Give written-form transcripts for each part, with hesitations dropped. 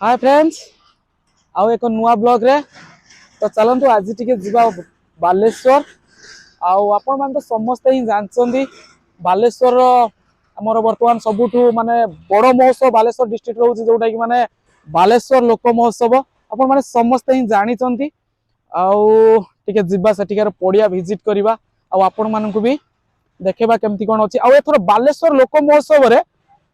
Hi friends आउ एक नुआ ब्लॉग रे तो चलतु आज टी जा बालेश्वर आपण मैंने तो समस्ते ही जानते बालेश्वर आमर बर्तमान सबुठू माने बड़ महोत्सव बालेश्वर डिस्ट्रिक्ट रोचे जोटा कि माने बालेश्वर लोक महोत्सव आपण मैंने समस्ते ही जानी आवा सेठिकार पड़िया भिजिट करवा आपण मानक भी देखा केमती कौन अच्छी आउ बालेश्वर लोक महोत्सव रे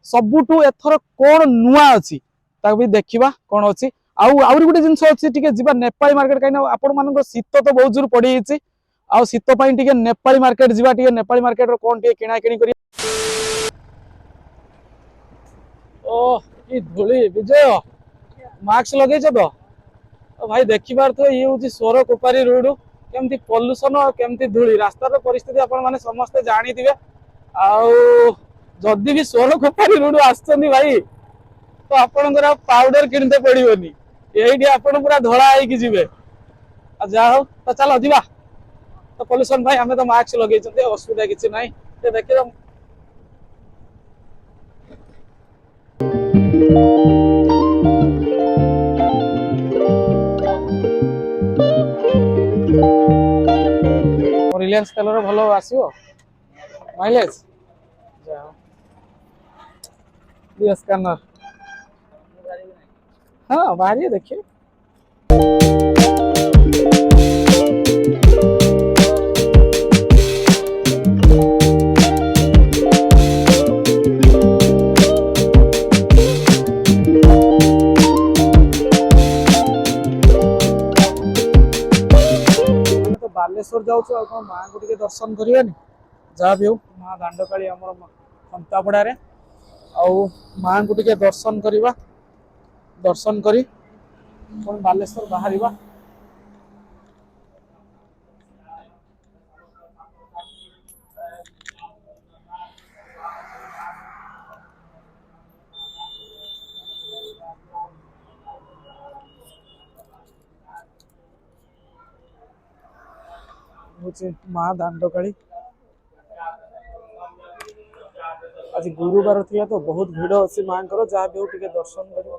सबुठू एथर कौन नुआ अच्छी भी देखा कौन अच्छी आउरी गोटे जिन अच्छी जी नेपाली मार्केट कहीं आपण मान शीत तो बहुत जोर पड़ी आउ शीत नेपाली मार्केट जीवा नेपाली मार्केट कौन किणा किणी कर ओ कि धूली विजय मास्क लगे तो भाई देखिबार तो ये हूँ स्वर कोपारी रोड केमती पॉल्यूशन और केमती धूली रास्तार परिस्थिति आपण माने समस्ते जानी थे जदि भी स्वर कोपारी रोड आसुचंदी भाई तो आपणकर पाउडर किनते पड़ोनी ये आपन पूरा धड़ा होगी जीवे जा हो तो चलो जा तो पॉल्यूशन भाई आम तो मास्क लगे असुविधा किसी ना देखिए रिलायंस तेलर भल आसो माइलेज स्कैनर हाँ बाहर देखिए तो बालेश्वर जाऊँ माँ को दर्शन करवानी जहाँ भी हो माँ दांडकाली आम खंतापड़ा माँ को दर्शन करवा दर्शन करी बालेश्वर बाहर माँ दांडकाली आज गुरुवार थी तो बहुत भिड़ अच्छी माँ को जहाँ भी हो दर्शन कर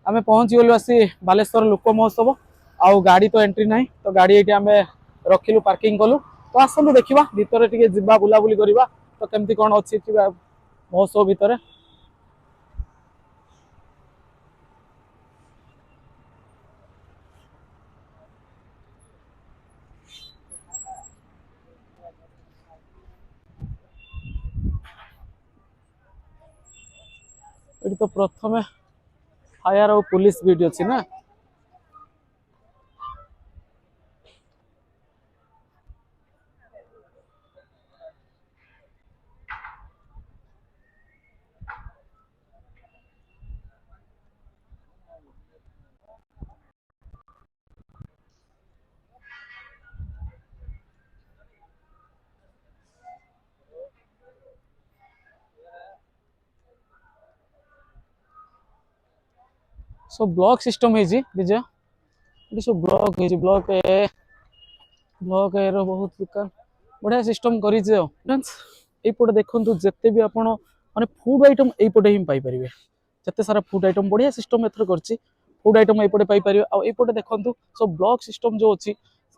आमे पहुंची गलु आसी बालेश्वर लोक महोत्सव आउ गाड़ी तो एंट्री ना तो गाड़ी ये आम रखिलु पार्किंग कलु तो आसतु देखा भितर टे जा बुलाबुली करवा तो केमती कौन अच्छी महोत्सव भितर ये तो प्रथम फायर और पुलिस भी अच्छी ना सब ब्लॉक सिस्टम है विजय ये सब ब्लॉक है ब्लॉक ए रो बहुत दुकान बढ़िया सिस्टम कर यपटे देखु जिते भी आपण माने फूड आइटम यपटे ही पाई परिबे जिते सारा फूड आइटम बढ़िया सिस्टम एथर करछि फूड आइटम यपटे पाई परिबे आ यपटे देखु सब ब्लॉक सिस्टम जो अछि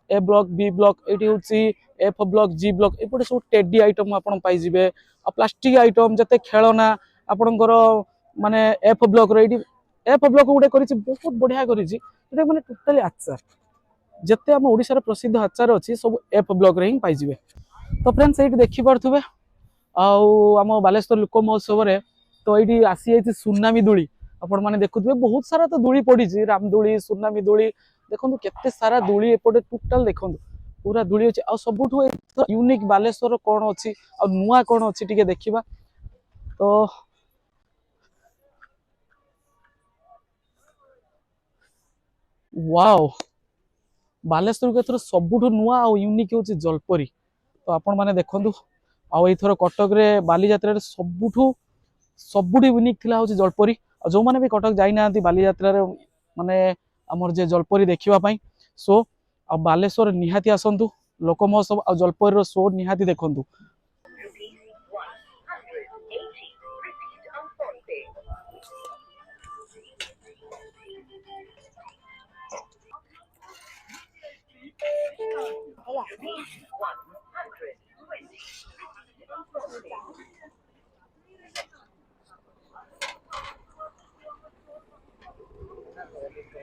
ए ब्लॉक बी ब्लॉक एटी होछि एफ ब्लॉक जी ब्लॉक यपटे सब टेडी आइटम आपण पाई जिवे आ प्लास्टिक आइटम जते खेलना आपणकर माने एफ ब्लॉक रो एटी एफ ब्लॉक गोटे करिछि बहुत बढ़िया करिछि एटा माने टोटली आचार जिते आम ओडिशार प्रसिद्ध आचार अच्छी सब एफ ब्लॉक रे ही पाइबे। तो फ्रेंड्स ये देखी पारे आम बालेश्वर लोक महोत्सव रे तो ये आसी जाइए सुनामी दोली आपण मैंने देखुए बहुत सारा तो दोली पड़ी रामदोली सुनामी दोली देखो केते सारा दोली एपटे टोटाल देखो पूरा दोली अच्छी आ सबुठ यूनिक बालेश्वर कौन अच्छी आ नुआ कौन अच्छी टिके देखिबा। तो वाओ बालेश्वर के सबुठ नुआ आ यूनिक हूँ जलपरी। तो आपण मैंने देखु आईथर कटक रे बाली यात्रा सबुठू सबुठ यूनिक थिला हूँ जलपरी। जो मैंने भी कटक जाई ना बाली यात्रा रे माने आमर जे जलपरी देखिबा पई सो आ बालेश्वर निहाती आसंतु लोक महोत्सव आ जलपरी रो शो निहाती देखंतु।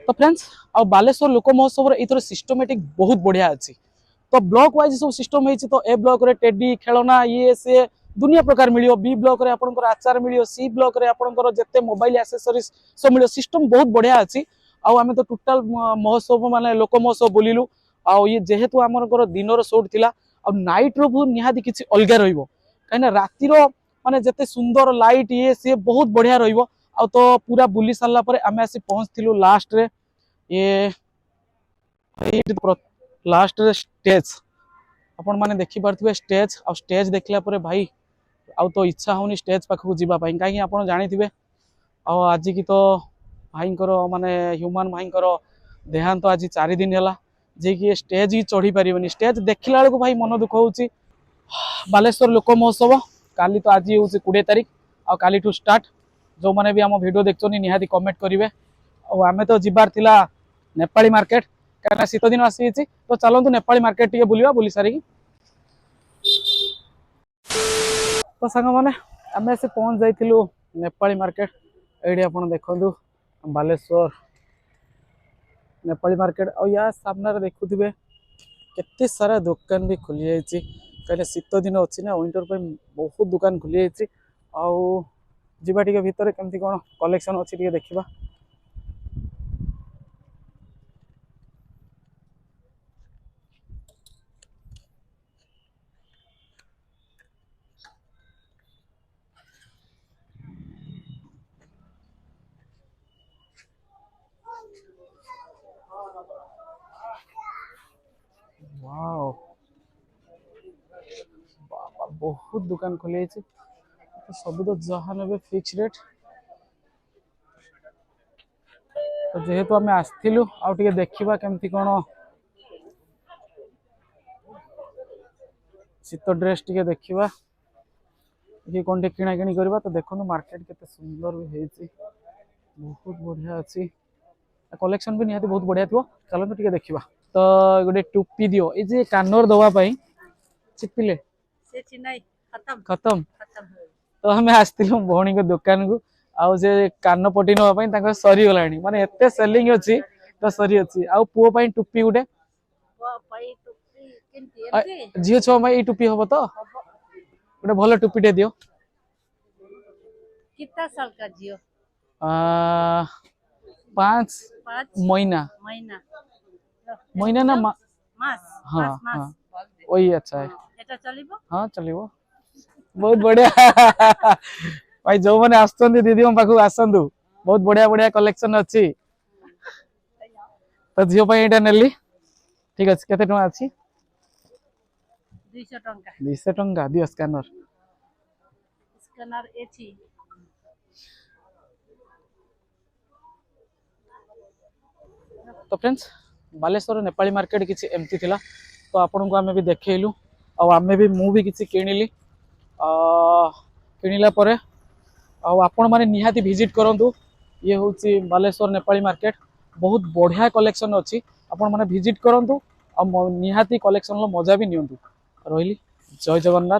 तो फ्रेंड्स आ बालेश्वर लोक महोत्सव एथर सिस्टमेटिक बहुत बढ़िया अच्छी। तो ब्लॉक वाइज सब सिस्टम होती तो ए ब्लॉक रे टेडी खेलना ये से दुनिया प्रकार मिलियो बी ब्लॉक रे आपनकर आचार मिलियो सी ब्लॉक रे आपनकर जत्ते मोबाइल एक्सेसरीज सब मिलियो सिस्टम बहुत बढ़िया अच्छी। आमे तो टोटाल महोत्सव माने लोक महोत्सव बोलिलु आ ये जेहेतु आमरकर दिन शोट थिला आ नाइट रो बहुत निहाती किछि अलगा रहिबो कहिना राती रो माने जत्ते सुंदर लाइट ये से बहुत बढ़िया रहिबो। आ तो पूरा बुली सारला परे आमे आसी पहुंचथिलु लास्ट रे ये लास्ट रे स्टेज आपण माने देखि पारथुवे स्टेज आ स्टेज देखला परे भाई आ तो इच्छा होनी स्टेज पाखु जीवा पई काहे आपण जानिथिबे आ आज की तो भाईंकर माने ह्यूमन भाईंकर देहांत आज 4 दिन हैला जे कि स्टेज ही चढ़ी पारिबनी। स्टेज देखिला बेलको भाई मन दुख होउची। बालेश्वर लोक महोत्सव काली तो आज होउची 20 तारिख आ काली टू स्टार्ट। जो माने भी हम वीडियो देखछनी निहाती कमेंट करिवे। आ आमे तो जिबार थिला नेपाली मार्केट कहना शीत दिन आसी तो चलतु नेपाली मार्केट टे बुलवा बुली सारी। तो सांग मैंने आम से पहुंच जाइलु नेपाली मार्केट ये आप देखु बालेश्वर नेपाली मार्केट और या सामने देखुवे केते सारा दुकान भी खुली जाइए कहीं शीत दिन अच्छी ना विंटर पर बहुत दुकान खुली जाइए। आउ जीवा टिके भितर केमती कौन कलेक्शन अच्छी टिके देखिबा। वाओ बाबा बहुत दुकान खोली तो सब तो जहाँ ने फिक्स रेट। तो जेहेतु आम आसलु आगे देखा केमती कौन शीत ड्रेस टे देखा ये कौन टे किना किणी करवा। तो देखो मार्केट केते सुंदर भी है बहुत बढ़िया अच्छी कलेक्शन भी निहाती बहुत बढ़िया थो चलते टे देखा। तो गोटे टोपी दियो ये जे कानर दवाई चिपिले खत्म। तो आम आसलु भौणी को दुकान को आउ से कान पटी नापी सरी गला माने एते सेलिंग अच्छी तो सरी अच्छी आउ पुओ पई टोपी गोटे झील छुआ भाई टोपी हम तो गोटे भल टोपीटे दियो। कितना साल का जियो 5 महीना महीना ना मास हाँ मास हाँ वही अच्छा है एटा चलिबो हाँ चलिबो बहुत बढ़िया भाई जो मैंने आसुँच दीदी मो पाखु आसतु बहुत बढ़िया बढ़िया कलेक्शन अच्छी। तो झील यहाँ नेली ठीक अच्छे केते टଙ୍କା अच्छी 200 टଙ୍କା दियो स्कैनर स्कैनर एथी तो फ्रेंड्स बालेश्वर नेपाली मार्केट किसी एमती थिला। तो आपन को आमे भी देखैलु आ आमे भी मु भी किसी किनिली किनिला परे आ आपण माने निहाती विजिट करंतु। ये होची बालेश्वर नेपाली मार्केट बहुत बढ़िया कलेक्शन अच्छी आपण माने विजिट करंतु आ निहाती कलेक्शन लो मजा भी नियंतु। रहिली जय जगन्नाथ।